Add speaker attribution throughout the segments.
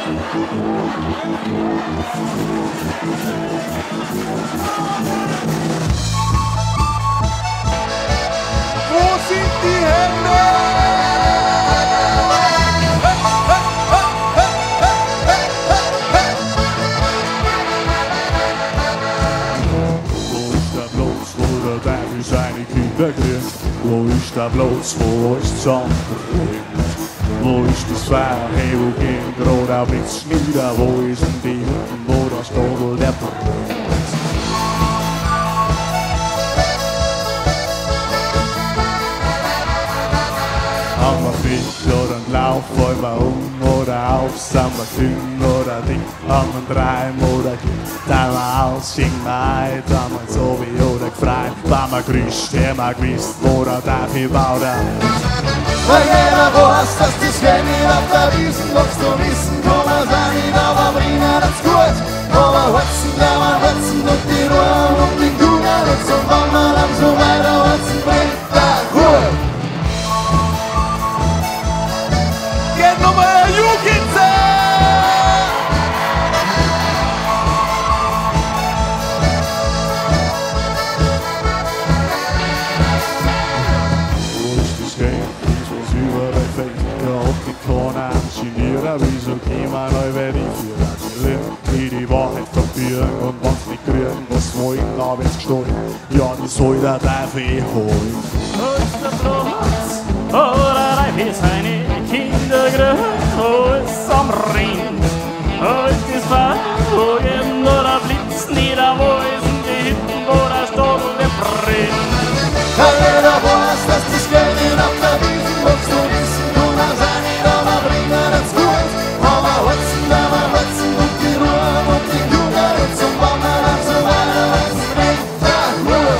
Speaker 1: Wo sind die Hände?
Speaker 2: Wo ist der Platz, wo der Teufel seine Kinder kriegt? Wo ist der Platz, wo alles zusammenbringt? Wo ist das Feuer, hey, wo gehen gerade ein Blitz nieder? Wo ist denn die Hütten, wo der Stadel der brennt? Haben wir fit oder ein Lauf, wollen wir oder auf, sind wir dünn oder dick, haben wir Reim oder teilen wir aus, singen wir ein, haben wir so wie oder gefreut, wenn wir grüßt, haben wir gewusst, wo der Teufel baut.
Speaker 1: Weil jeder weiß, dass das Geld nicht auf der Wiesen wächst und wissen kann man's auch nicht, aber bringen hat's gut. Aber Holzen, der man Holzen und die Ruhe und die Kugeln und so wandern und so weiter, Holzen bringt der Ruhe. Geht nochmal Jugendze!
Speaker 2: Wieso gehen wir neu bei die Führer? Die Lippen, die die Wahrheit verführen und wenn's nicht kriegen, was wollen, da wird's gestohlen. Ja, die soll der Teufel holen.
Speaker 3: Wo ist der Platz, wo der Teufel seine Kinder kriegt? Wo ist am Ring? Wo ist das Feuer, wo geht der Blitz nieder? Wo ist denn die Hütten, wo der Stadel der brennt?
Speaker 1: Weil jeder weiß, dass das Geld nicht auf der Wiesen wächst und wissen kann man's auch nicht, aber bringen hat's gut. Aber Holzen, der man Holzen und die Ruhe und die Kugeln und so wandern und so weiter, Holzen bringt der Ruhe.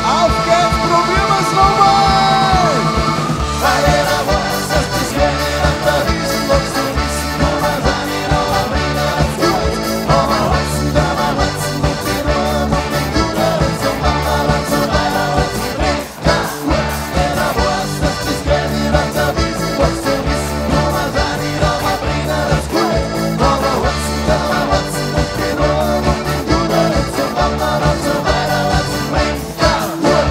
Speaker 1: Auf geht's, probieren wir's nochmal! Weil jeder weiß, dass das Geld nicht auf der Wiesen wächst und wissen kann man's auch nicht, aber bringen hat's gut. Aber Holzen, der man Holzen und die Ruhe und die Kugeln und so wandern und so weiter, Holzen bringt der Ruhe. Jeder weiß, dass das Geld nicht auf der Wiesen wächst und wissen kann man's auch nicht, aber bringen hat's gut. Aber Holzen, der man Holzen und die Ruhe und die Kugeln und so wandern und so weiter, Holzen bringt der Ruhe.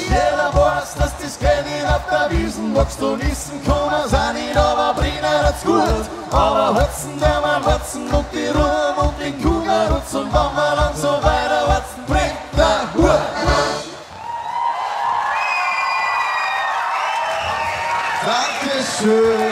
Speaker 1: Jeder weiß, dass das Geld nicht auf der Wiesen wächst und wissen kann man's auch nicht, aber bringen hat's gut. Aber Holzen, der man Holzen und die Ruhe und die Kugeln und so wandern und so weiter, Holzen bringt der Ruhe. Dankeschön.